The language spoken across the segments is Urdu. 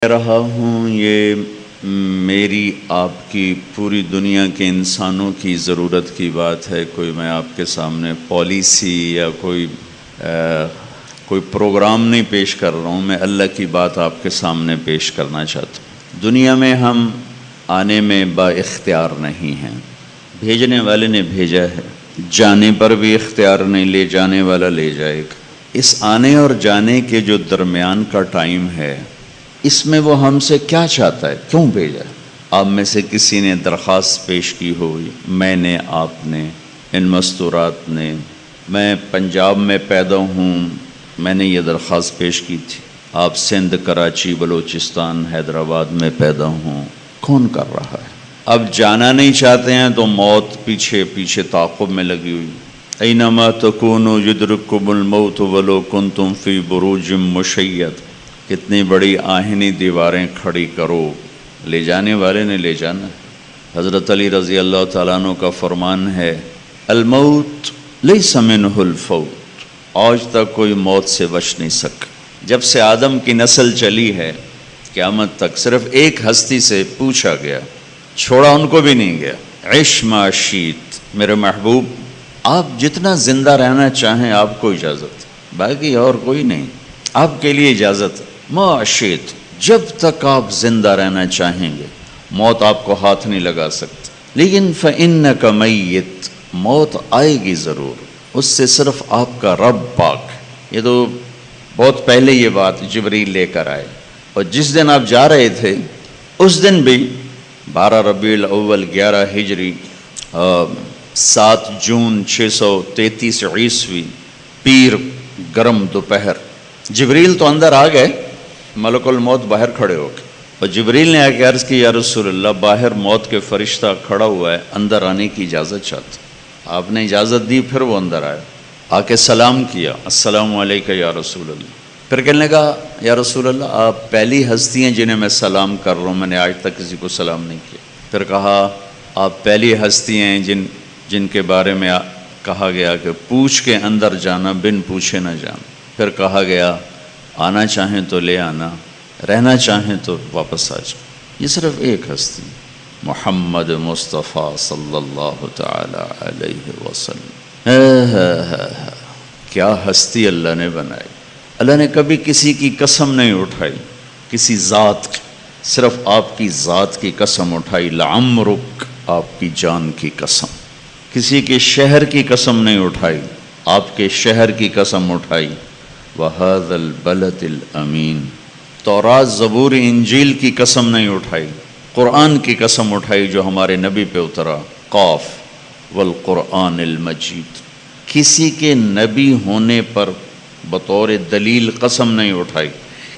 رہا ہوں یہ میری آپ کی پوری دنیا کے انسانوں کی ضرورت کی بات ہے. کوئی میں آپ کے سامنے پالیسی یا کوئی پروگرام نہیں پیش کر رہا ہوں. میں اللہ کی بات آپ کے سامنے پیش کرنا چاہتا ہوں. دنیا میں ہم آنے میں با اختیار نہیں ہیں. بھیجنے والے نے بھیجا ہے. جانے پر بھی اختیار نہیں، لے جانے والا لے جائے گا. اس آنے اور جانے کے جو درمیان کا ٹائم ہے، اس میں وہ ہم سے کیا چاہتا ہے، کیوں بھیجا؟ آپ میں سے کسی نے درخواست پیش کی ہوئی، میں نے، آپ نے، ان مستورات نے. میں پنجاب میں پیدا ہوں، میں نے یہ درخواست پیش کی تھی. آپ سندھ، کراچی، بلوچستان، حیدرآباد میں پیدا ہوں. کون کر رہا ہے؟ اب جانا نہیں چاہتے ہیں تو موت پیچھے پیچھے تعاقب میں لگی ہوئی. اینما تکونوا یدرککم الموت ولو کنتم فی بروج مشید. کتنی بڑی آہنی دیواریں کھڑی کرو، لے جانے والے نے لے جانا. حضرت علی رضی اللہ تعالیٰ عنہ کا فرمان ہے، الموت لیس منہ الفوت. آج تک کوئی موت سے بچ نہیں سکا. جب سے آدم کی نسل چلی ہے قیامت تک صرف ایک ہستی سے پوچھا گیا، چھوڑا ان کو بھی نہیں گیا، عش ما شئت. میرے محبوب، آپ جتنا زندہ رہنا چاہیں آپ کو اجازت، باقی اور کوئی نہیں. آپ کے لیے اجازت ما شئت، جب تک آپ زندہ رہنا چاہیں گے. موت آپ کو ہاتھ نہیں لگا سکتی. لیکن فإنک میت، موت آئے گی ضرور. اس سے صرف آپ کا رب پاک. یہ تو بہت پہلے یہ بات جبریل لے کر آئے. اور جس دن آپ جا رہے تھے اس دن بھی 12 ربیع الاول 11 ہجری 7 جون 633 عیسوی، پیر گرم دوپہر، جبریل تو اندر آ گئے، ملک الموت باہر کھڑے ہو گئے. اور جبریل نے آ کے عرض کی، یا رسول اللہ، باہر موت کے فرشتہ کھڑا ہوا ہے، اندر آنے کی اجازت چاہتا. آپ نے اجازت دی. پھر وہ اندر آیا، آ کے سلام کیا، السلام علیکم یا رسول اللہ. پھر کہنے لگا، یا رسول اللہ، آپ پہلی ہستی ہیں جنہیں میں سلام کر رہا ہوں، میں نے آج تک کسی کو سلام نہیں کیا. پھر کہا، آپ پہلی ہستی ہیں جن کے بارے میں کہا گیا کہ پوچھ کے اندر جانا، بن پوچھے نہ جانا. پھر کہا گیا، آنا چاہیں تو لے آنا، رہنا چاہیں تو واپس آ جائیں. یہ صرف ایک ہستی، محمد مصطفیٰ صلی اللہ تعالی علیہ وسلم. کیا ہستی اللہ نے بنائی. اللہ نے کبھی کسی کی قسم نہیں اٹھائی، کسی ذات کی، صرف آپ کی ذات کی قسم اٹھائی. لعمرک، آپ کی جان کی قسم. کسی کے شہر کی قسم نہیں اٹھائی، آپ کے شہر کی قسم اٹھائی. وَهَذَا الْبَلَدِ الْأَمِينَ. تورات، زبور، انجیل کی قسم نہیں اٹھائی، قرآن کی قسم اٹھائی جو ہمارے نبی پہ اترا. قاف والقرآن المجید. کسی کے نبی ہونے پر بطور دلیل قسم نہیں اٹھائی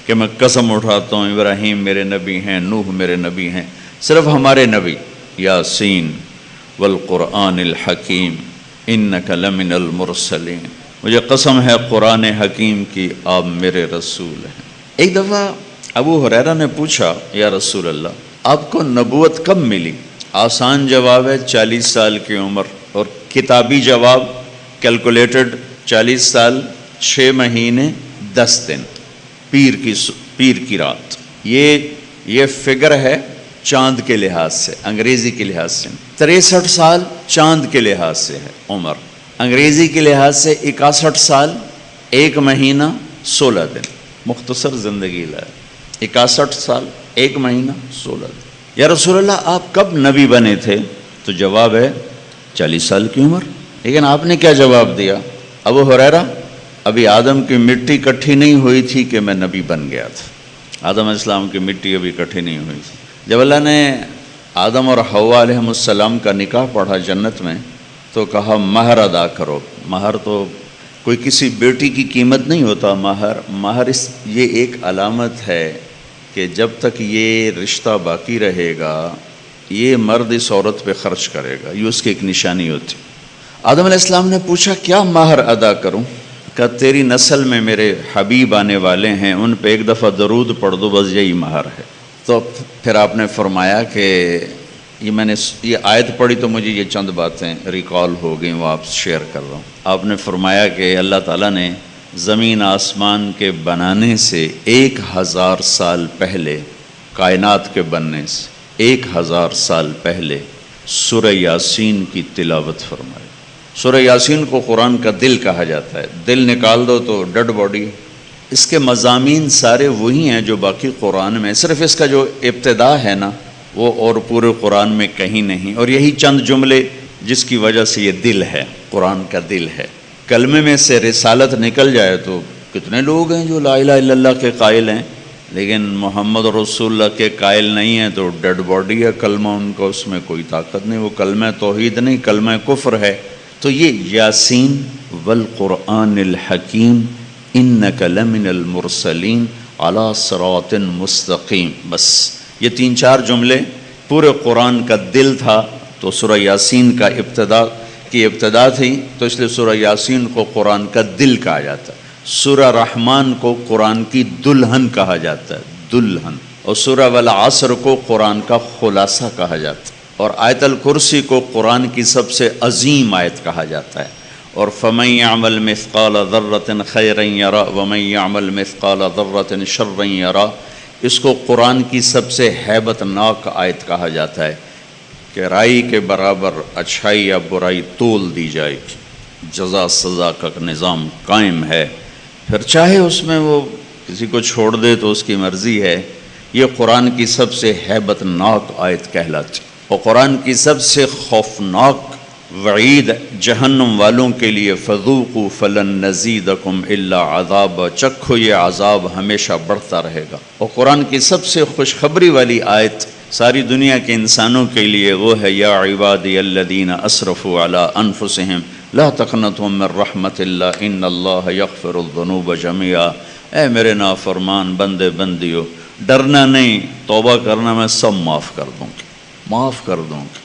کہ میں قسم اٹھاتا ہوں ابراہیم میرے نبی ہیں، نوح میرے نبی ہیں. صرف ہمارے نبی. یاسین والقرآن الحکیم انک لمن المرسلین. مجھے قسم ہے قرآن حکیم کی، آپ میرے رسول ہیں. ایک دفعہ ابو ہریرہ نے پوچھا، یا رسول اللہ، آپ کو نبوت کب ملی؟ آسان جواب ہے 40 سال کی عمر. اور کتابی جواب کیلکولیٹڈ 40 سال 6 مہینے 10 دن، پیر کی رات. یہ فگر ہے چاند کے لحاظ سے، انگریزی کے لحاظ سے. 63 سال چاند کے لحاظ سے ہے عمر، انگریزی کے لحاظ سے 61 سال 1 مہینہ 16 دن. مختصر زندگی لائے. 61 سال 1 مہینہ 16 دن. یا رسول اللہ، آپ کب نبی بنے تھے؟ تو جواب ہے 40 سال کی عمر. لیکن آپ نے کیا جواب دیا؟ ابو ہریرہ، ابھی آدم کی مٹی اکٹھی نہیں ہوئی تھی کہ میں نبی بن گیا تھا. آدم علیہ السلام کی مٹی ابھی اکٹھی نہیں ہوئی تھی. جب اللہ نے آدم اور حوا علیہ السلام کا نکاح پڑھا جنت میں تو کہا مہر ادا کرو. مہر تو کوئی کسی بیٹی کی قیمت نہیں ہوتا. مہر یہ ایک علامت ہے کہ جب تک یہ رشتہ باقی رہے گا یہ مرد اس عورت پہ خرچ کرے گا، یہ اس کی ایک نشانی ہوتی. آدم علیہ السلام نے پوچھا کیا مہر ادا کروں؟ کہ تیری نسل میں میرے حبیب آنے والے ہیں، ان پہ ایک دفعہ درود پڑھ دو، بس یہی مہر ہے. تو پھر آپ نے فرمایا کہ میں نے یہ آیت پڑھی تو مجھے یہ چند باتیں ریکال ہو گئیں، وہ آپ شیئر کر رہا ہوں. آپ نے فرمایا کہ اللہ تعالیٰ نے زمین آسمان کے بنانے سے 1000 سال پہلے کائنات کے بننے سے 1000 سال پہلے سورہ یاسین کی تلاوت فرمائی۔ سورہ یاسین کو قرآن کا دل کہا جاتا ہے، دل نکال دو تو ڈیڈ باڈی۔ اس کے مضامین سارے وہی ہیں جو باقی قرآن میں، صرف اس کا جو ابتدا ہے نا وہ اور پورے قرآن میں کہیں نہیں، اور یہی چند جملے جس کی وجہ سے یہ دل ہے، قرآن کا دل ہے۔ کلمے میں سے رسالت نکل جائے تو کتنے لوگ ہیں جو لا الہ الا اللہ کے قائل ہیں، لیکن محمد رسول اللہ کے قائل نہیں ہیں تو ڈیڈ باڈی ہے کلمہ ان کا، اس میں کوئی طاقت نہیں، وہ کلمہ توحید نہیں، کلمہ کفر ہے۔ تو یہ یاسین والقرآن الحکیم انک لمن المرسلین علی صراط مستقیم، بس یہ 3-4 جملے پورے قرآن کا دل تھا۔ تو سورہ یاسین کا ابتدا تھی، تو اس لیے سورہ یاسین کو قرآن کا دل کہا جاتا ہے۔ سورہ رحمان کو قرآن کی دلہن کہا جاتا ہے، دلہن، اور سورہ والعصر کو قرآن کا خلاصہ کہا جاتا ہے، اور آیت الکرسی کو قرآن کی سب سے عظیم آیت کہا جاتا ہے۔ اور فَمَن يَعْمَلْ مِثْقَالَ ذَرَّةٍ خَيْرًا يَرَهُ وَمَن يَعْمَلْ مِثْقَالَ ذَرَّةٍ شَرًّا يَرَهُ، اس کو قرآن کی سب سے ہیبت ناک آیت کہا جاتا ہے کہ رائی کے برابر اچھائی یا برائی تول دی جائے گی، جزا سزا کا نظام قائم ہے، پھر چاہے اس میں وہ کسی کو چھوڑ دے تو اس کی مرضی ہے۔ یہ قرآن کی سب سے ہیبت ناک آیت کہلاتی، اور قرآن کی سب سے خوفناک وعید جہنم والوں کے لیے فذوقوا فلن نزیدکم الا عذاب، چکھو یہ عذاب ہمیشہ بڑھتا رہے گا۔ اور قرآن کی سب سے خوشخبری والی آیت ساری دنیا کے انسانوں کے لیے وہ ہے یا عبادی الذین اسرفوا علی انفسہم لا تقنطوا من رحمت اللہ ان اللہ یغفر الذنوب جميعا، اے میرے نافرمان بندے بندیو، ڈرنا نہیں، توبہ کرنا، میں سب معاف کر دوں گی، معاف کر دوں گی۔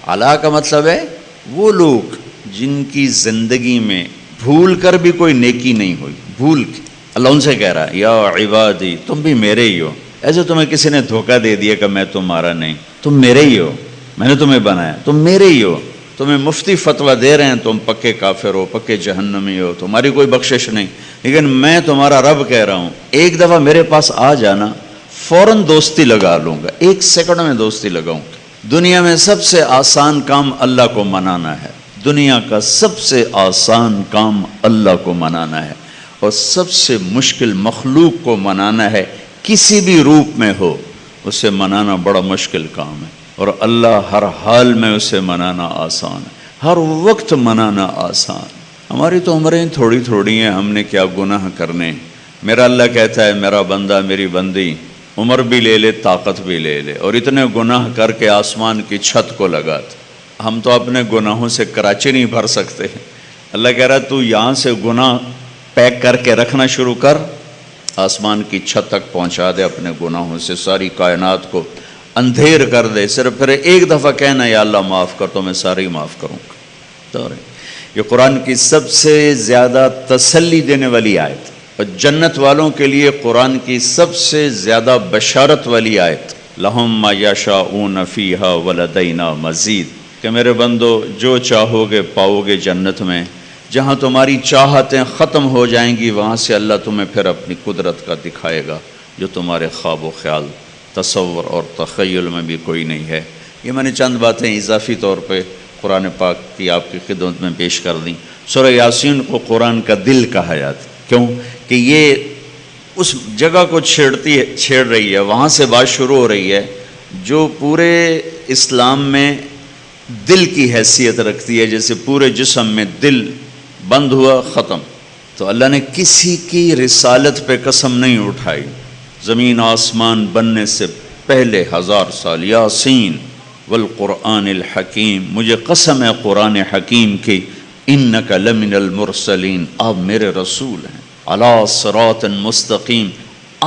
علا کا مطلب ہے وہ لوگ جن کی زندگی میں بھول کر بھی کوئی نیکی نہیں ہوئی، بھول کے اللہ ان سے کہہ رہا ہے یا عبادی تم بھی میرے ہی ہو، ایسے تمہیں کسی نے دھوکہ دے دیا کہ میں تمہارا نہیں، تم میرے ہی ہو، میں نے تمہیں بنایا، تم میرے ہی ہو، تمہیں مفتی فتویٰ دے رہے ہیں تم پکے کافر ہو، پکے جہنمی ہو، تمہاری کوئی بخشش نہیں، لیکن میں تمہارا رب کہہ رہا ہوں ایک دفعہ میرے پاس آ جانا، فوراً دوستی لگا لوں گا، 1 سیکنڈ میں دوستی لگاؤں گا۔ دنیا میں سب سے آسان کام اللہ کو منانا ہے، دنیا کا سب سے آسان کام اللہ کو منانا ہے، اور سب سے مشکل مخلوق کو منانا ہے، کسی بھی روپ میں ہو اسے منانا بڑا مشکل کام ہے، اور اللہ ہر حال میں اسے منانا آسان ہے، ہر وقت منانا آسان۔ ہماری تو عمریں تھوڑی تھوڑی ہیں، ہم نے کیا گناہ کرنے۔ میرا اللہ کہتا ہے میرا بندہ میری بندی عمر بھی لے لے طاقت بھی لے لے، اور اتنے گناہ کر کے آسمان کی چھت کو لگاتے۔ ہم تو اپنے گناہوں سے کراچی نہیں بھر سکتے، اللہ کہہ رہا تو یہاں سے گناہ پیک کر کے رکھنا شروع کر، آسمان کی چھت تک پہنچا دے اپنے گناہوں سے، ساری کائنات کو اندھیر کر دے، صرف پھر ایک دفعہ کہنا یا اللہ معاف کر تو میں سارے معاف کروں گا۔ تو یہ قرآن کی سب سے زیادہ تسلی دینے والی آیت، اور جنت والوں کے لیے قرآن کی سب سے زیادہ بشارت والی آیت، لہم ما یشاؤون فیہا ولدینا مزید، کہ میرے بندو جو چاہو گے پاؤ گے جنت میں، جہاں تمہاری چاہتیں ختم ہو جائیں گی وہاں سے اللہ تمہیں پھر اپنی قدرت کا دکھائے گا جو تمہارے خواب و خیال، تصور اور تخیل میں بھی کوئی نہیں ہے۔ یہ میں نے چند باتیں اضافی طور پہ قرآن پاک کی آپ کی خدمت میں پیش کر دیں۔ سورہ یاسین کو قرآن کا دل کہا جاتا ہے، کیوں کہ یہ اس جگہ کو چھیڑ رہی ہے، وہاں سے بات شروع ہو رہی ہے جو پورے اسلام میں دل کی حیثیت رکھتی ہے، جیسے پورے جسم میں دل بند ہوا ختم۔ تو اللہ نے کسی کی رسالت پہ قسم نہیں اٹھائی، زمین آسمان بننے سے پہلے 1000 سال، یاسین والقرآن الحکیم، مجھے قسم ہے قرآن حکیم کی، انک لمن المرسلین، آپ میرے رسول ہیں، علی صراط مستقیم،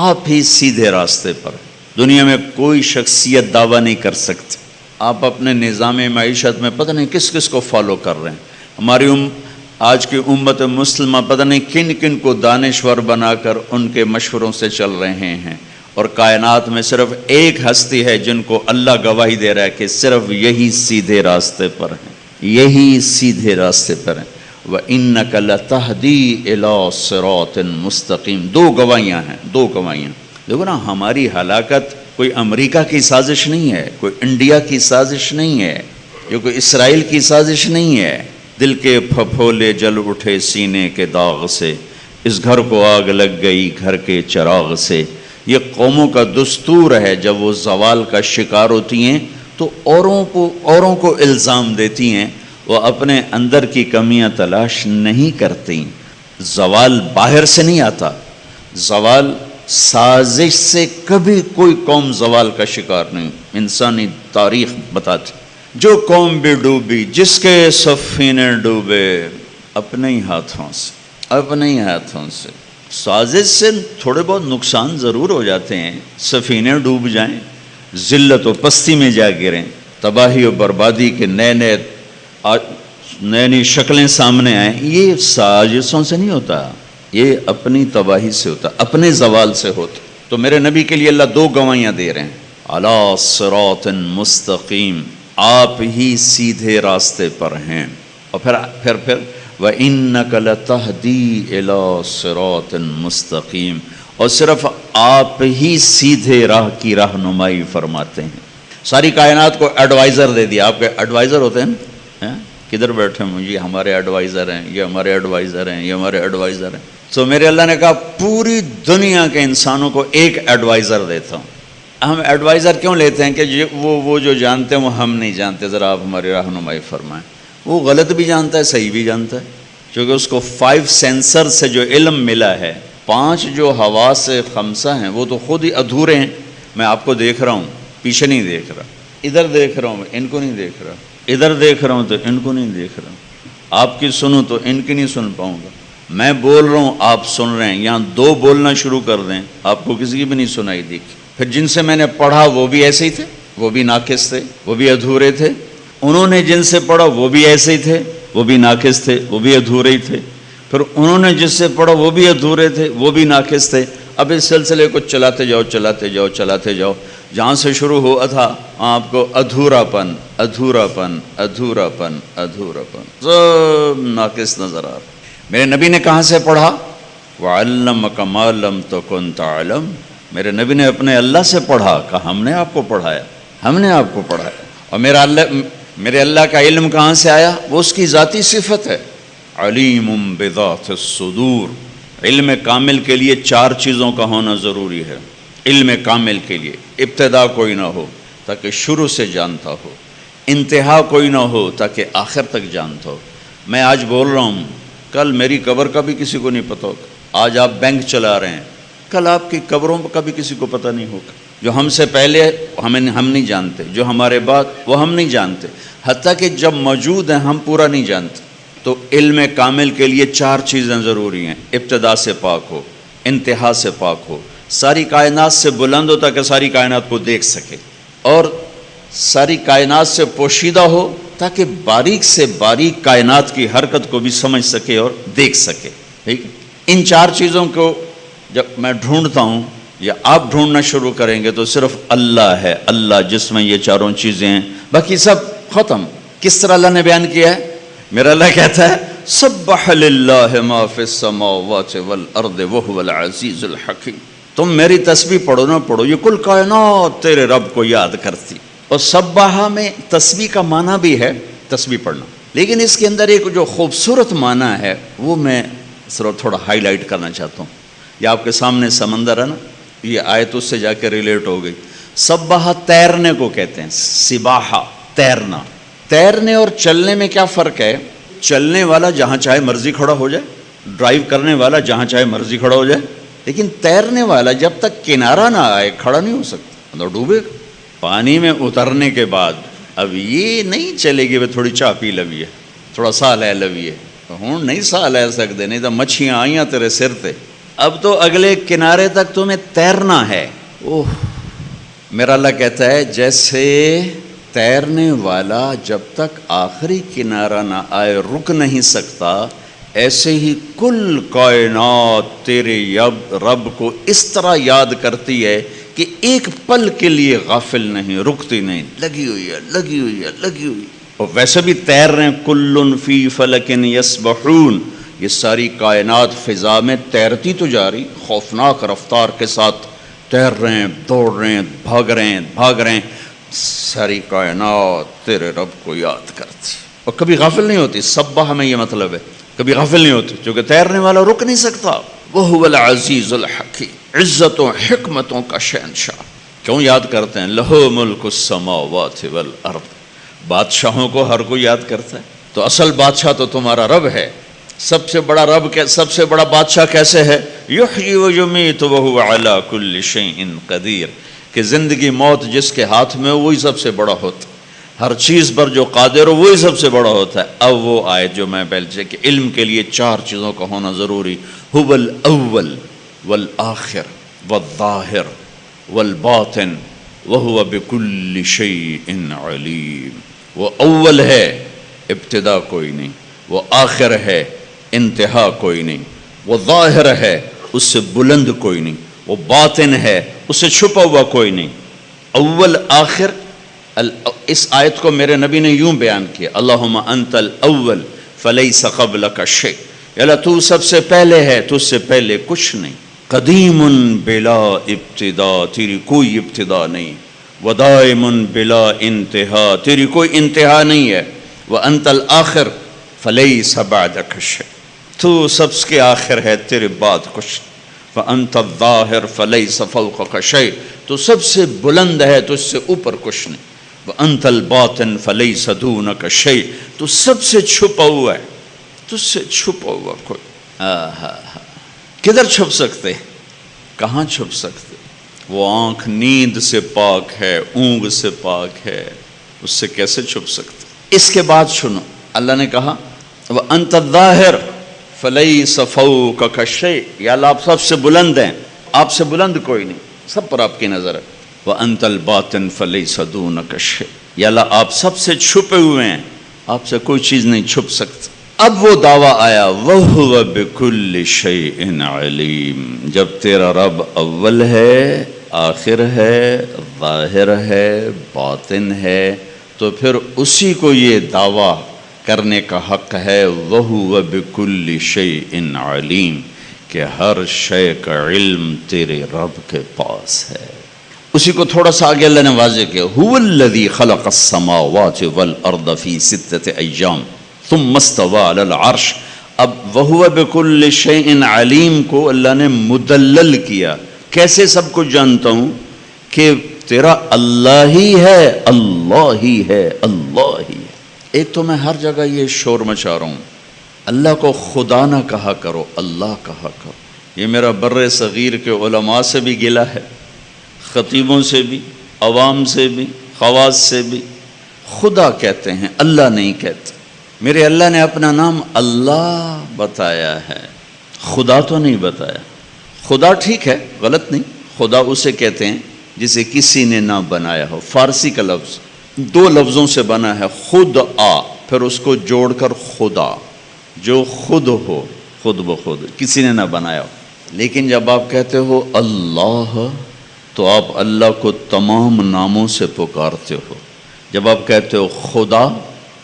آپ ہی سیدھے راستے پر۔ دنیا میں کوئی شخصیت دعویٰ نہیں کر سکتی، آپ اپنے نظام معیشت میں پتہ نہیں کس کس کو فالو کر رہے ہیں۔ ہماری آج کی امت مسلمہ پتہ نہیں کن کن کو دانشور بنا کر ان کے مشوروں سے چل رہے ہیں، اور کائنات میں صرف ایک ہستی ہے جن کو اللہ گواہی دے رہا ہے کہ صرف یہی سیدھے راستے پر ہیں، یہی سیدھے راستے پر ہیں۔ وَإِنَّكَ لَتَهْدِي إِلَىٰ صِرَاطٍ مُسْتَقِيمٍ، 2 گواہیاں ہیں، 2 گواہیاں۔ دیکھو نا، ہماری ہلاکت کوئی امریکہ کی سازش نہیں ہے، کوئی انڈیا کی سازش نہیں ہے، یہ کوئی اسرائیل کی سازش نہیں ہے۔ دل کے پھپھولے جل اٹھے سینے کے داغ سے، اس گھر کو آگ لگ گئی گھر کے چراغ سے۔ یہ قوموں کا دستور ہے، جب وہ زوال کا شکار ہوتی ہیں تو اوروں کو الزام دیتی ہیں، وہ اپنے اندر کی کمیاں تلاش نہیں کرتی۔ زوال باہر سے نہیں آتا، زوال سازش سے کبھی کوئی قوم زوال کا شکار نہیں۔ انسانی تاریخ بتاتی، جو قوم بھی ڈوبی، جس کے سفینے ڈوبے، اپنے ہی ہاتھوں سے۔ سازش سے تھوڑے بہت نقصان ضرور ہو جاتے ہیں، سفینے ڈوب جائیں، ذلت و پستی میں جا گریں، تباہی و بربادی کے نئی شکلیں سامنے آئیں، یہ سازشوں سے نہیں ہوتا، یہ اپنی تباہی سے ہوتا، اپنے زوال سے ہوتا۔ تو میرے نبی کے لیے اللہ دو گواہیاں دے رہے ہیں، علی صراط مستقیم، آپ ہی سیدھے راستے پر ہیں، اور پھر وَإِنَّكَ لَتَهْدِي إِلَىٰ صِرَاطٍ مُسْتَقِيمٍ، اور صرف آپ ہی سیدھے راہ کی رہنمائی فرماتے ہیں۔ ساری کائنات کو ایڈوائزر دے دیا، آپ کے ایڈوائزر ہوتے ہیں، کدھر بیٹھے ہیں؟ یہ ہمارے ایڈوائزر ہیں، یہ ہمارے ایڈوائزر ہیں، یہ ہمارے ایڈوائزر ہیں۔ تو میرے اللہ نے کہا پوری دنیا کے انسانوں کو ایک ایڈوائزر دیتا ہوں۔ ہم ایڈوائزر کیوں لیتے ہیں کہ وہ جو جانتے ہیں وہ ہم نہیں جانتے، ذرا آپ ہماری رہنمائی فرمائیں۔ وہ غلط بھی جانتا ہے، صحیح بھی جانتا ہے، کیونکہ اس کو 5 سینسر سے جو علم ملا ہے، 5 جو حواس خمسہ ہیں، وہ تو خود ہی ادھورے ہیں۔ میں آپ کو دیکھ رہا ہوں، پیچھے نہیں دیکھ رہا، ادھر دیکھ رہا ہوں، ان کو نہیں دیکھ رہا، ادھر دیکھ رہا ہوں تو ان کو نہیں دیکھ رہا، آپ کی سنوں تو ان کی نہیں سن پاؤں گا، میں بول رہا ہوں آپ سن رہے ہیں، یہاں 2 بولنا شروع کر دیں آپ کو کسی کی بھی نہیں سنائی دی۔ پھر جن سے میں نے پڑھا وہ بھی ایسے ہی تھے، وہ بھی ناقص تھے، وہ بھی ادھورے تھے، انہوں نے جن سے پڑھا وہ بھی ایسے ہی تھے، وہ بھی ناقص تھے، وہ بھی ادھورے ہی تھے، پھر انہوں نے جس سے پڑھا وہ بھی ادھورے تھے، وہ بھی ناقص تھے۔ اب اس سلسلے کو چلاتے جاؤ، جہاں سے شروع ہوا تھا آپ کو ادھورا پن سب ناقص نظر آ رہا۔ میرے نبی نے کہاں سے پڑھا؟ وَعَلَّمَكَ مَا لَمْ تَكُنْ تَعْلَمْ، میرے نبی نے اپنے اللہ سے پڑھا، کہا ہم نے آپ کو پڑھایا، اور میرے اللہ کا علم کہاں سے آیا؟ وہ اس کی ذاتی صفت ہے، علیم بذات الصدور۔ علم کامل کے لیے 4 چیزوں کا ہونا ضروری ہے۔ علم کامل کے لیے ابتدا کوئی نہ ہو تاکہ شروع سے جانتا ہو، انتہا کوئی نہ ہو تاکہ آخر تک جانتا ہو۔ میں آج بول رہا ہوں، کل میری قبر کا بھی کسی کو نہیں پتہ ہوگا۔ آج آپ بینک چلا رہے ہیں، کل آپ کی قبروں کا بھی کسی کو پتہ نہیں ہوگا۔ جو ہم سے پہلے ہم نہیں جانتے، جو ہمارے بعد وہ ہم نہیں جانتے، حتیٰ کہ جب موجود ہیں ہم پورا نہیں جانتے۔ تو علم کامل کے لیے 4 چیزیں ضروری ہیں، ابتدا سے پاک ہو، انتہا سے پاک ہو، ساری کائنات سے بلند ہو تاکہ ساری کائنات کو دیکھ سکے، اور ساری کائنات سے پوشیدہ ہو تاکہ باریک سے باریک کائنات کی حرکت کو بھی سمجھ سکے اور دیکھ سکے۔ ٹھیک ہے، ان 4 چیزوں کو جب میں ڈھونڈتا ہوں یا آپ ڈھونڈنا شروع کریں گے تو صرف اللہ ہے، اللہ جس میں یہ 4 چیزیں ہیں، باقی سب ختم۔ کس طرح اللہ نے بیان کیا ہے؟ میرا اللہ کہتا ہے سبح للہ ما فی السماوات والارض وهو العزیز الحکیم۔ تم میری تسبیح پڑھو نہ پڑھو، یہ کل کائنات تیرے رب کو یاد کرتی۔ اور سبحہ میں تسبیح کا معنی بھی ہے تسبیح پڑھنا، لیکن اس کے اندر ایک جو خوبصورت معنی ہے وہ میں صرف تھوڑا ہائی لائٹ کرنا چاہتا ہوں۔ یہ آپ کے سامنے سمندر ہے نا، یہ آیت اس سے جا کے ریلیٹ ہو گئی۔ سبحہ تیرنے کو کہتے ہیں، سباحہ تیرنا۔ تیرنے اور چلنے میں کیا فرق ہے؟ چلنے والا جہاں چاہے مرضی کھڑا ہو جائے، ڈرائیو کرنے والا جہاں چاہے مرضی کھڑا ہو جائے، لیکن تیرنے والا جب تک کنارہ نہ آئے کھڑا نہیں ہو سکتا، مطلب ڈوبے گا۔ پانی میں اترنے کے بعد اب یہ نہیں چلے گی وہ تھوڑی چاہ پی لوی ہے، تھوڑا سا لے لوی ہے، ہوں نہیں سا لے سکتے، نہیں تو مچھیاں آئیاں تیرے سر تے، اب تو اگلے کنارے تک تمہیں تیرنا ہے۔ اوہ، میرا اللہ کہتا ہے جیسے تیرنے والا جب تک آخری کنارہ نہ آئے رک نہیں سکتا، ایسے ہی کل کائنات تیرے رب کو اس طرح یاد کرتی ہے کہ ایک پل کے لیے غافل نہیں، رکتی نہیں، لگی ہوئی ہے۔ اور ویسے بھی تیر رہے ہیں، کل فی فلک یسبحون، یہ ساری کائنات فضا میں تیرتی تو جا رہی، خوفناک رفتار کے ساتھ تیر رہے ہیں، دوڑ رہے ہیں، بھاگ رہے ہیں، ساری کائنات تیرے رب کو یاد کرتی اور کبھی غافل نہیں ہوتی. سبح میں یہ مطلب ہے کبھی غافل نہیں ہوتی، کیونکہ تیرنے والا رک نہیں سکتا. وَهُوَ الْعَزِيزُ الْحَكِيمُ، عزتوں حکمتوں کا شہنشاہ. کیوں یاد کرتے ہیں؟ لَهُ مُلْكُ السَّمَاوَاتِ وَالْأَرْضِ. بادشاہوں کو ہر کوئی یاد کرتا ہے، تو اصل بادشاہ تو تمہارا رب ہے. سب سے بڑا رب سب سے بڑا بادشاہ کیسے ہے؟ یحیی و یمیت وہو علی کل شیء قدیر، کہ زندگی موت جس کے ہاتھ میں ہو وہی سب سے بڑا ہوتا ہے، ہر چیز پر جو قادر ہو وہی سب سے بڑا ہوتا ہے. اب وہ آیت جو میں پہلے سے کہ علم کے لیے 4 چیزوں کا ہونا ضروری. هو الاول والآخر والظاہر والباطن وهو بكل شیء علیم. وہ اول ہے، ابتدا کوئی نہیں، وہ آخر ہے، انتہا کوئی نہیں، وہ ظاہر ہے، اس سے بلند کوئی نہیں، وہ باطن ہے، اس سے چھپا ہوا کوئی نہیں. اول آخر. اس آیت کو میرے نبی نے یوں بیان کیا: اللہم انت الاول فلیس قبلک شیء. یا اللہ تو سب سے پہلے ہے، تو اس سے پہلے کچھ نہیں. قدیم بلا ابتدا، تیری کوئی ابتدا نہیں. ودائم بلا انتہا، تیری کوئی انتہا نہیں ہے. وانت الآخر فلیس بعدک شیء، تو سب کے آخر ہے، تیرے بعد کچھ. فانت الظاہر فلیس فوقک شیء، تو سب سے بلند ہے، تو اس سے اوپر کچھ نہیں. وانت الباطن فلیس دونک شیء، تو سب سے چھپا ہوا ہے، تو اس سے چھپا ہوا کوئی. کدھر چھپ سکتے؟ کہاں چھپ سکتے؟ وہ آنکھ نیند سے پاک ہے، اونگ سے پاک ہے، اس سے کیسے چھپ سکتے؟ اس کے بعد سنو، اللہ نے کہا وَأَنْتَ الظَّاهِرُ فَلَيْسَ فَوْقَكَ شَيْءٌ. یا اللہ آپ سب سے بلند ہیں، آپ سے بلند کوئی نہیں، سب پر آپ کی نظر ہے. وَأَنْتَ الْبَاطِنُ فَلَيْسَ دُونَكَ شَيْءٌ. یا اللہ آپ سب سے چھپے ہوئے ہیں، آپ سے کوئی چیز نہیں چھپ سکتی. اب وہ دعویٰ آیا وَهُوَ بِكُلِّ شَيْءٍ عَلِيمٌ. جب تیرا رب اول ہے، آخر ہے، ظاہر ہے، باطن ہے، تو پھر اسی کو یہ دعویٰ کرنے کا حق ہے وَهُوَ بِكُلِّ شَيْءٍ عَلِيمٌ، کہ ہر شے کا علم تیرے رب کے پاس ہے. اسی کو تھوڑا سا آگے اللہ نے واضح کیا هُوَ الَّذِي خَلَقَ السَّمَاوَاتِ وَالْأَرْضَ فِي 6 أَيَّامٍ ثُمَّ اسْتَوَىٰ عَلَى الْعَرْشِ. اب وَهُوَ بِكُلِّ شَيْءٍ عَلِيمٌ کو اللہ نے مدلل کیا. کیسے سب کچھ جانتا ہوں؟ کہ تیرا اللہ ہی ہے، اللہ ہی ہے، اللہ ہی ہے. ایک تو میں ہر جگہ یہ شور مچا رہا ہوں، اللہ کو خدا نہ کہا کرو، اللہ کہا کرو. یہ میرا بر صغیر کے علماء سے بھی گلہ ہے، خطیبوں سے بھی، عوام سے بھی، خواص سے بھی. خدا کہتے ہیں، اللہ نہیں کہتے. میرے اللہ نے اپنا نام اللہ بتایا ہے، خدا تو نہیں بتایا. خدا ٹھیک ہے، غلط نہیں، خدا اسے کہتے ہیں جسے کسی نے نہ بنایا ہو. فارسی کا لفظ 2 لفظوں سے بنا ہے، خود آ، پھر اس کو جوڑ کر خدا، جو خود ہو، خود بخود، کسی نے نہ بنایا ہو. لیکن جب آپ کہتے ہو اللہ، تو آپ اللہ کو تمام ناموں سے پکارتے ہو. جب آپ کہتے ہو خدا،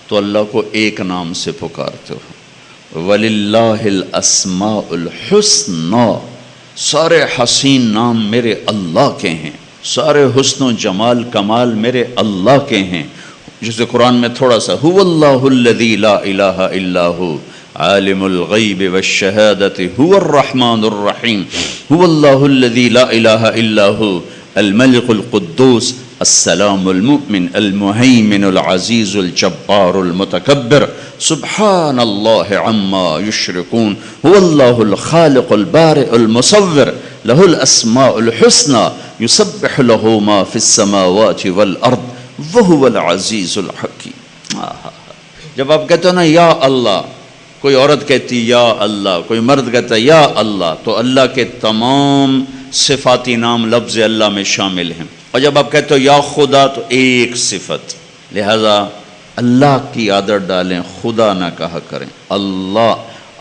تو اللہ کو ایک نام سے پکارتے ہو. وَلِلَّهِ الْأَسْمَاءُ الْحُسْنَى، سارے حسین نام میرے اللہ کے ہیں، سارے حسن و جمال کمال میرے اللہ کے ہیں. جسے قرآن میں تھوڑا سا هُوَ اللَّهُ الَّذِي لَا إِلَهَ إِلَّا هُوَ عَالِمُ الْغَيْبِ وَالشَّهَادَةِ هُوَ الرَّحْمَنُ الرَّحِيمُ هُوَ اللَّهُ الَّذِي لَا إِلَهَ إِلَّا هُوَ الْمَلِكُ الْقُدُّوسُ السلام المؤمن المهيمن العزيز الجبار المتكبر سبحان الله عما يشركون هو الله الخالق البارئ المصور له الأسماء الحسنى يسبح له ما في السماوات والأرض وهو العزيز الحكيم. جب آپ کہتے ہو نا یا اللہ، کوئی عورت کہتی یا اللہ، کوئی مرد کہتا ہے یا اللہ، تو اللہ کے تمام صفاتی نام لفظ اللہ میں شامل ہیں. اور جب آپ کہتے ہو یا خدا، تو ایک صفت. لہذا اللہ کی عادت ڈالیں، خدا نہ کہا کریں، اللہ.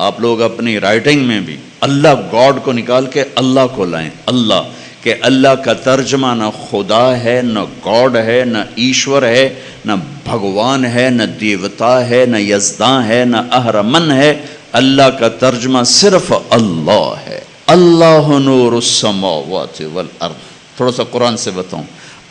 آپ لوگ اپنی رائٹنگ میں بھی اللہ گاڈ کو نکال کے اللہ کو لائیں. اللہ کہ اللہ کا ترجمہ نہ خدا ہے، نہ گاڈ ہے، نہ ایشور ہے، نہ بھگوان ہے، نہ دیوتا ہے، نہ یزداں ہے، نہ اہرمن ہے. اللہ کا ترجمہ صرف اللہ ہے. اللہ نور السماوات والارض. تھوڑا سا قرآن سے بتاؤں.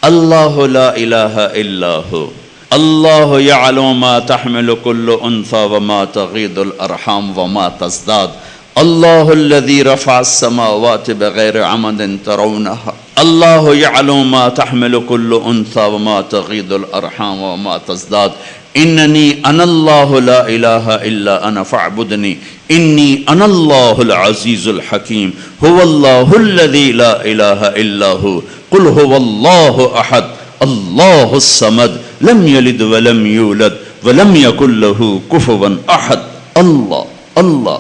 اللہ لا الہ الا ہو، اللہ یعلم ما تحمل کل انثی وما تغیض الارحام وما تزداد، اللہ الذی رفع السماوات بغیر عمد ترونها، اللہ یعلم ما تحمل کل انثی وما تغیض الارحام وما تزداد، اننی انا اللہ لا الہ الا انا فاعبدنی انی انا اللہ العزیز الحکیم، هو اللہ الذی لا الہ الا ہو، قل هو اللہ احد اللہ الصمد لم یلد ولم یولد ولم یکن له کفوا احد. اللہ اللہ،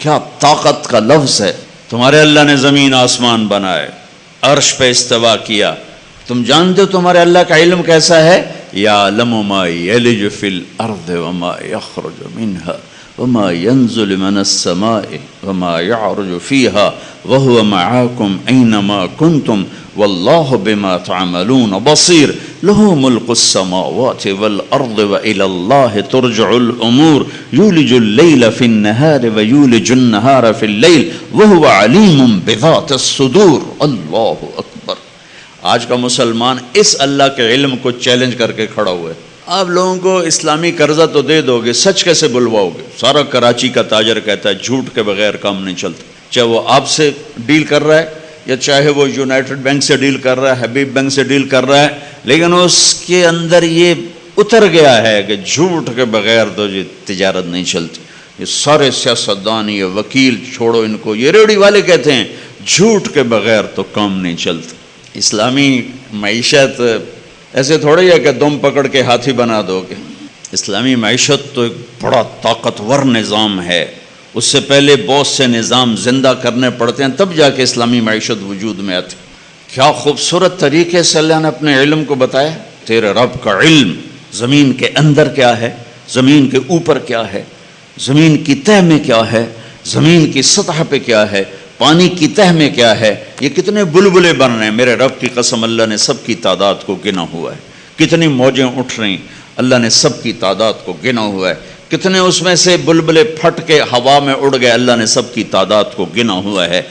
کیا طاقت کا لفظ ہے. تمہارے اللہ نے زمین آسمان بنائے، عرش پہ استوا کیا. تم جانتے ہو تمہارے اللہ کا علم کیسا ہے؟ یعلم ما یلج فی الارض وما یخرج منها وما ينزل من السماء وما يعرج فيها وهو معاكم أينما كنتم والله بما تعملون بصير له ملك السماوات والأرض وإلى الله ترجع الأمور يولج الليل في النهار ويولج النهار في الليل وهو عليم بذات الصدور. اللہ اکبر. آج کا مسلمان اس اللہ کے علم کو چیلنج کر کے کھڑا ہوا ہے. آپ لوگوں کو اسلامی قرضہ تو دے دو گے، سچ کیسے بلواؤ گے؟ سارا کراچی کا تاجر کہتا ہے جھوٹ کے بغیر کام نہیں چلتا. چاہے وہ آپ سے ڈیل کر رہا ہے یا چاہے وہ یونائٹڈ بینک سے ڈیل کر رہا ہے، حبیب بینک سے ڈیل کر رہا ہے، لیکن اس کے اندر یہ اتر گیا ہے کہ جھوٹ کے بغیر تو یہ تجارت نہیں چلتی. یہ سارے سیاستدان، یہ وکیل چھوڑو ان کو، یہ ریڑھی والے کہتے ہیں جھوٹ کے بغیر تو کام نہیں چلتا. اسلامی معیشت ایسے تھوڑی ہے کہ دم پکڑ کے ہاتھی بنا دو گے. اسلامی معیشت تو ایک بڑا طاقتور نظام ہے. اس سے پہلے بہت سے نظام زندہ کرنے پڑتے ہیں تب جا کے اسلامی معیشت وجود میں آتی. کیا خوبصورت طریقے سے اللہ نے اپنے علم کو بتایا. تیرے رب کا علم زمین کے اندر کیا ہے، زمین کے اوپر کیا ہے، زمین کی تہ میں کیا ہے، زمین کی سطح پہ کیا ہے، پانی کی تہ میں کیا ہے. یہ کتنے بلبلے بن رہے ہیں، میرے رب کی قسم اللہ نے سب کی تعداد کو گنا ہوا ہے. کتنی موجیں اٹھ رہی اللہ نے سب کی تعداد کو گنا ہوا ہے. کتنے اس میں سے بلبلے پھٹ کے ہوا میں اڑ گئے اللہ نے سب کی تعداد کو گنا ہوا ہے.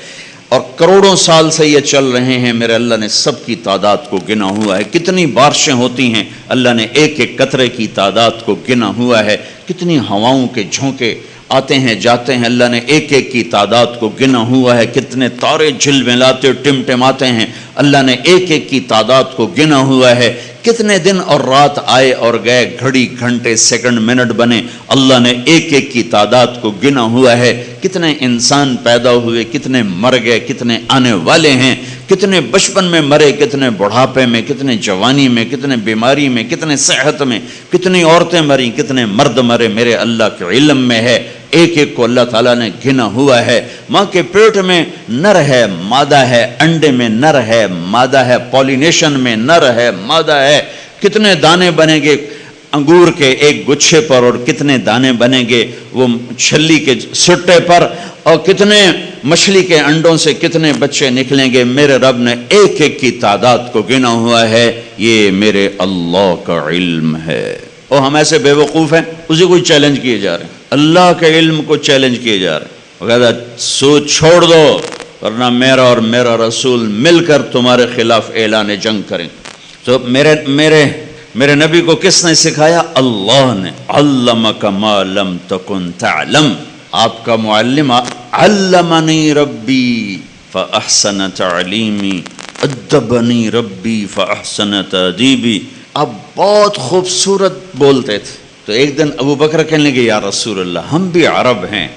اور کروڑوں سال سے یہ چل رہے ہیں، میرے اللہ نے سب کی تعداد کو گنا ہوا ہے. کتنی بارشیں ہوتی ہیں اللہ نے ایک ایک قطرے کی تعداد کو گنا ہوا ہے. کتنی ہواؤں کے جھونکے آتے ہیں جاتے ہیں اللہ نے ایک ایک کی تعداد کو گنا ہوا ہے. کتنے تارے جھلملاتے ٹمٹماتے ہیں اللہ نے ایک ایک کی تعداد کو گنا ہوا ہے. کتنے دن اور رات آئے اور گئے، گھڑی گھنٹے سیکنڈ منٹ بنے اللہ نے ایک ایک کی تعداد کو گنا ہوا ہے. کتنے انسان پیدا ہوئے، کتنے مر گئے، کتنے آنے والے ہیں، کتنے بچپن میں مرے، کتنے بڑھاپے میں، کتنے جوانی میں، کتنے بیماری میں، کتنے صحت میں، کتنی عورتیں مریں، کتنے مرد مرے، میرے اللہ کے علم میں ہے. ایک ایک کو اللہ تعالیٰ نے گنا ہوا ہے. ماں کے پیٹ میں نر ہے مادہ ہے، انڈے میں نر ہے مادہ ہے، پولینیشن میں نر ہے مادہ ہے. کتنے دانے بنیں گے انگور کے ایک گچھے پر اور کتنے دانے بنیں گے وہ چھلی کے سٹے پر، اور کتنے مچھلی کے انڈوں سے کتنے بچے نکلیں گے. میرے رب نے ایک ایک کی تعداد کو گنا ہوا ہے. یہ میرے اللہ کا علم ہے. اور ہم ایسے بے وقوف ہیں اسی کو چیلنج کیے جا رہے ہیں، اللہ کے علم کو چیلنج کیے جا رہے ہیں. وہ کہتا سوچ چھوڑ دو ورنہ میرا اور میرا رسول مل کر تمہارے خلاف اعلان جنگ کریں. تو میرے نبی کو کس نے سکھایا؟ اللہ نے. علمک ما لم تکن تعلم. آپ کا معلم علمنی ربی فاحسن تعلیمی ادبنی ربی فاحسن تادیبی. آپ بہت خوبصورت بولتے تھے. تو ایک دن ابو بکر کہنے لگے یا رسول اللہ ہم بھی عرب ہیں،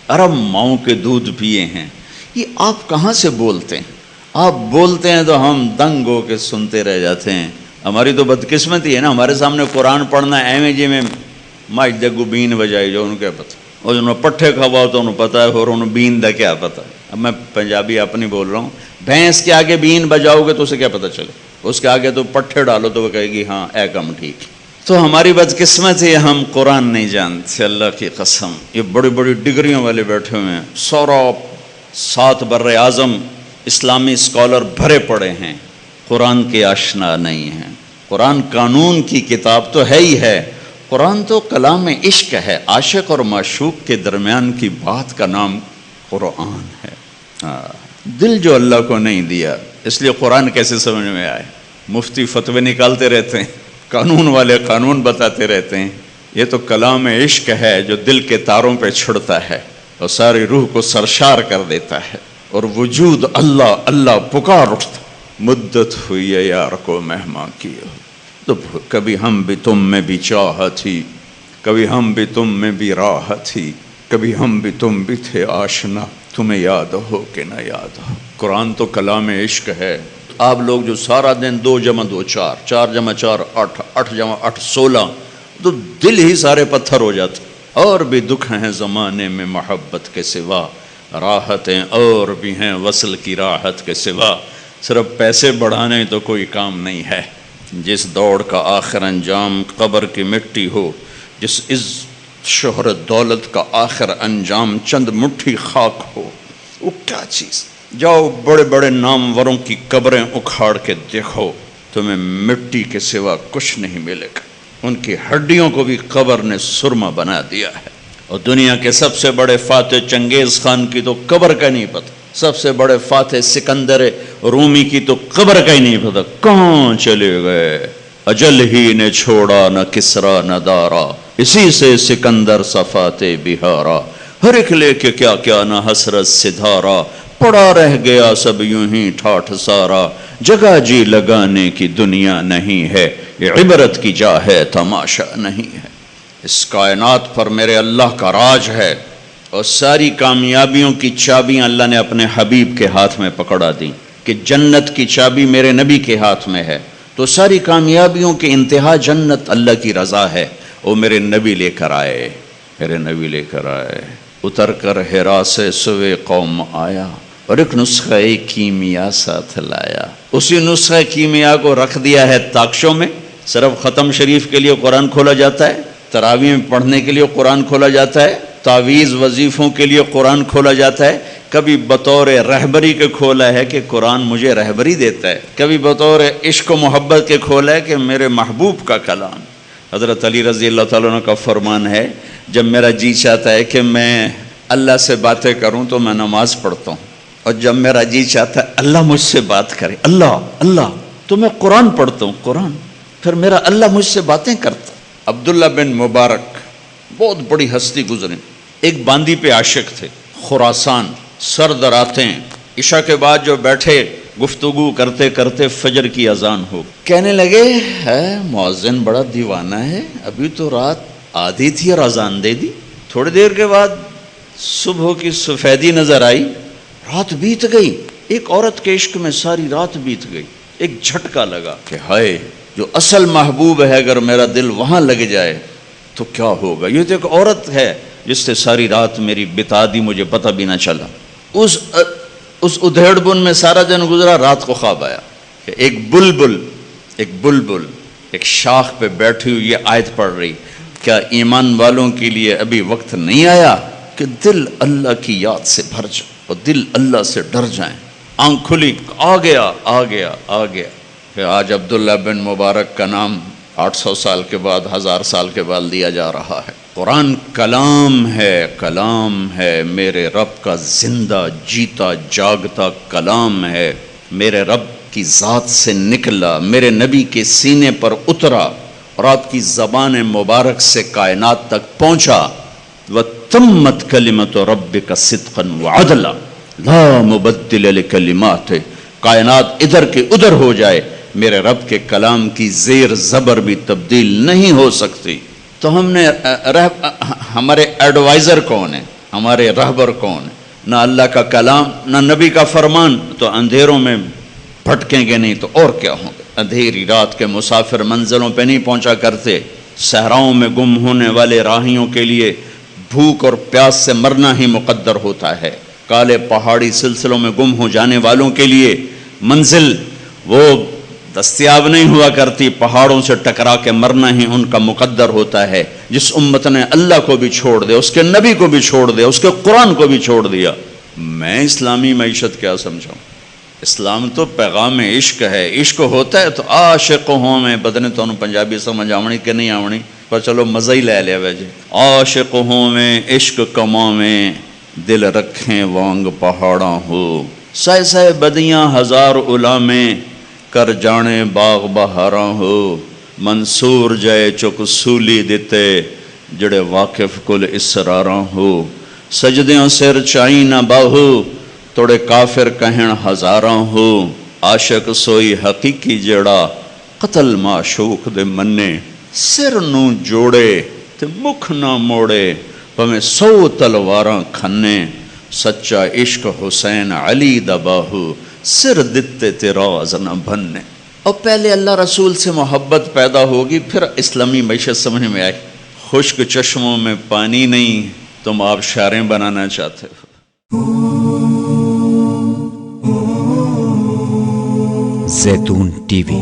عرب ماؤں کے دودھ پیے ہیں، یہ آپ کہاں سے بولتے ہیں؟ آپ بولتے ہیں تو ہم دنگ ہو کے سنتے رہ جاتے ہیں. ہماری تو بدقسمتی ہے نا، ہمارے سامنے قرآن پڑھنا ایویں جی میں ماج دگو بین بجائی جو انہوں کیا پتہ، اور جنہوں پٹھے کھواؤ تو انہوں پتہ ہے اور انہوں بین دا کیا پتہ. اب میں پنجابی اپنی بول رہا ہوں. بھینس کے آگے بین بجاؤ گے تو اسے کیا پتہ چلے، اس کے آگے تو پٹھے ڈالو تو وہ کہے گی ہاں اے کم ٹھیک. تو ہماری بدقسمت ہے ہم قرآن نہیں جانتے. اللہ کی قسم یہ بڑی بڑی ڈگریوں والے بیٹھے ہوئے ہیں، سورا 7 بر اعظم اسلامی اسکالر بھرے پڑے ہیں، قرآن کے آشنا نہیں ہیں. قرآن قانون کی کتاب تو ہے ہی ہے، قرآن تو کلام عشق ہے، عاشق اور معشوق کے درمیان کی بات کا نام قرآن ہے. دل جو اللہ کو نہیں دیا اس لیے قرآن کیسے سمجھ میں آئے؟ مفتی فتوے نکالتے رہتے ہیں، قانون والے قانون بتاتے رہتے ہیں، یہ تو کلام عشق ہے جو دل کے تاروں پہ چھڑتا ہے اور ساری روح کو سرشار کر دیتا ہے، اور وجود اللہ اللہ پکار اٹھتا، مدت ہوئی ہے یار کو مہمان کی ہو، تو کبھی ہم بھی تم میں بھی چاہت تھی، کبھی ہم بھی تم میں بھی راحت تھی، کبھی ہم بھی تم بھی تھے آشنا، تمہیں یاد ہو کہ نہ یاد ہو۔ قرآن تو کلام عشق ہے۔ آپ لوگ جو سارا دن 2 × 2 4، 4 × 4 8، 8 × 8 16، تو دل ہی سارے پتھر ہو جاتے۔ اور بھی دکھ ہیں زمانے میں محبت کے سوا، راحتیں اور بھی ہیں وصل کی راحت کے سوا، صرف پیسے بڑھانے تو کوئی کام نہیں ہے۔ جس دوڑ کا آخر انجام قبر کی مٹی ہو، جس شہرت دولت کا آخر انجام چند مٹھی خاک ہو، وہ کیا چیز؟ جاؤ بڑے بڑے ناموروں کی قبریں اکھاڑ کے دیکھو، تمہیں مٹی کے سوا کچھ نہیں ملے گا۔ ان کی ہڈیوں کو بھی قبر نے سرما بنا دیا ہے۔ اور دنیا کے سب سے بڑے فاتح چنگیز خان کی تو قبر کا نہیں پتہ، سب سے بڑے فاتح سکندر رومی کی تو قبر کا ہی نہیں پتہ، کہاں چلے گئے؟ اجل ہی نے چھوڑا نہ کسرا نہ دارا، اسی سے سکندر صفات بہارا، ہر ایک لے کے کیا کیا نہ حسرت سدھارا، پڑا رہ گیا سب یوں ہی ٹھاٹھ سارا، جگہ جی لگانے کی دنیا نہیں ہے، یہ عبرت کی جا ہے تماشا نہیں ہے۔ اس کائنات پر میرے اللہ کا راج ہے، اور ساری کامیابیوں کی چابیاں اللہ نے اپنے حبیب کے ہاتھ میں پکڑا دی، کہ جنت کی چابی میرے نبی کے ہاتھ میں ہے، تو ساری کامیابیوں کی انتہا جنت اللہ کی رضا ہے، وہ میرے نبی لے کر آئے، میرے نبی لے کر آئے۔ اتر کر ہرا سے سوے قوم آیا، اور ایک نسخہ کیمیا ساتھ لایا۔ اسی نسخہ کیمیا کو رکھ دیا ہے تاکشوں میں، صرف ختم شریف کے لیے قرآن کھولا جاتا ہے، تراویح میں پڑھنے کے لیے قرآن کھولا جاتا ہے، تعویذ وظیفوں کے لیے قرآن کھولا جاتا ہے، کبھی بطور رہبری کے کھولا ہے کہ قرآن مجھے رہبری دیتا ہے، کبھی بطور عشق و محبت کے کھولا ہے کہ میرے محبوب کا کلام۔ حضرت علی رضی اللہ تعالیٰ عنہ کا فرمان ہے، جب میرا جی چاہتا ہے کہ میں اللہ سے باتیں کروں تو میں نماز پڑھتا ہوں، اور جب میرا جی چاہتا ہے اللہ مجھ سے بات کرے، اللہ اللہ، تو میں قرآن پڑھتا ہوں، قرآن، پھر میرا اللہ مجھ سے باتیں کرتا۔ عبداللہ بن مبارک بہت بڑی ہستی گزرے، ایک باندی پہ عاشق تھے، خراسان، سرد راتیں، عشاء کے بعد جو بیٹھے گفتگو کرتے کرتے فجر کی اذان ہو، کہنے لگے ہے مؤذن بڑا دیوانہ ہے، ابھی تو رات آدھی تھی اور اذان دے دی، تھوڑی دیر کے بعد صبح کی سفیدی نظر آئی، رات بیت گئی، ایک عورت کے عشق میں ساری رات بیت گئی۔ ایک جھٹکا لگا کہ ہائے، جو اصل محبوب ہے اگر میرا دل وہاں لگ جائے تو کیا ہوگا؟ یہ تو ایک عورت ہے جس سے ساری رات میری بتا دی، مجھے پتہ بھی نہ چلا۔ اس ادھیڑ بن میں سارا دن گزرا، رات کو خواب آیا کہ ایک بلبل ایک شاخ پہ بیٹھی ہوئی یہ آیت پڑھ رہی، کیا ایمان والوں کے لیے ابھی وقت نہیں آیا کہ دل اللہ کی یاد سے بھر جائے اور دل اللہ سے ڈر جائیں؟ آنکھ کھلی، آ گیا کہ آج عبداللہ بن مبارک کا نام 800 سال کے بعد، 1000 سال کے بعد لیا جا رہا ہے۔ قرآن کلام ہے، میرے رب کا زندہ جیتا جاگتا کلام ہے، میرے رب کی ذات سے نکلا، میرے نبی کے سینے پر اترا اور آپ کی زبان مبارک سے کائنات تک پہنچا۔ وَتَمَّتْ كَلِمَةُ رَبِّكَ صِدْقًا وَعَدْلًا لَا مُبَدِّلَ لِكَلِمَاتِهِ، کائنات ادھر کے ادھر ہو جائے، میرے رب کے کلام کی زیر زبر بھی تبدیل نہیں ہو سکتی۔ تو ہم نے ہمارے ایڈوائزر کون ہیں، ہمارے رہبر کون ہیں؟ نہ اللہ کا کلام، نہ نبی کا فرمان، تو اندھیروں میں بھٹکیں گے نہیں تو اور کیا ہوں گے؟ اندھیری رات کے مسافر منزلوں پہ نہیں پہنچا کرتے، صحراؤں میں گم ہونے والے راہیوں کے لیے بھوک اور پیاس سے مرنا ہی مقدر ہوتا ہے، کالے پہاڑی سلسلوں میں گم ہو جانے والوں کے لیے منزل وہ دستیاب نہیں ہوا کرتی، پہاڑوں سے ٹکرا کے مرنا ہی ان کا مقدر ہوتا ہے۔ جس امت نے اللہ کو بھی چھوڑ دیا، اس کے نبی کو بھی چھوڑ دیا، اس کے قرآن کو بھی چھوڑ دیا، میں اسلامی معیشت کیا سمجھاؤں؟ اسلام تو پیغام عشق ہے، عشق ہوتا ہے تو عاشق ہوں میں بدنے تو پنجابی سمجھ آونی کہ نہیں آونی، پر چلو مزہ ہی لے لیا ویجے۔ عاشق ہوں میں عشق کماں میں، دل رکھیں وانگ پہاڑاں ہو، سہ سہ بدیاں ہزار علامیں کر جانے باغ بہاراں ہو، منصور جائے چک سولی دیتے جڑے واقف کل اسراراں ہو، سجدیوں سر چائی نہ باہو توڑے کافر کہن ہزاراں ہو، عاشق سوئی حقیقی جڑا قتل معشوق دے منے، سر نو جوڑے تے مکھ نہ موڑے پمیں 100 تلواراں کھنے، سچا عشق حسین علی دا باہو سر دتے تے راز نہ بھنے۔ اور پہلے اللہ رسول سے محبت پیدا ہوگی پھر اسلامی معیشت سمجھ میں آئے۔ خشک چشموں میں پانی نہیں، تم آبشاریں بنانا چاہتے ہو۔ زیتون ٹی وی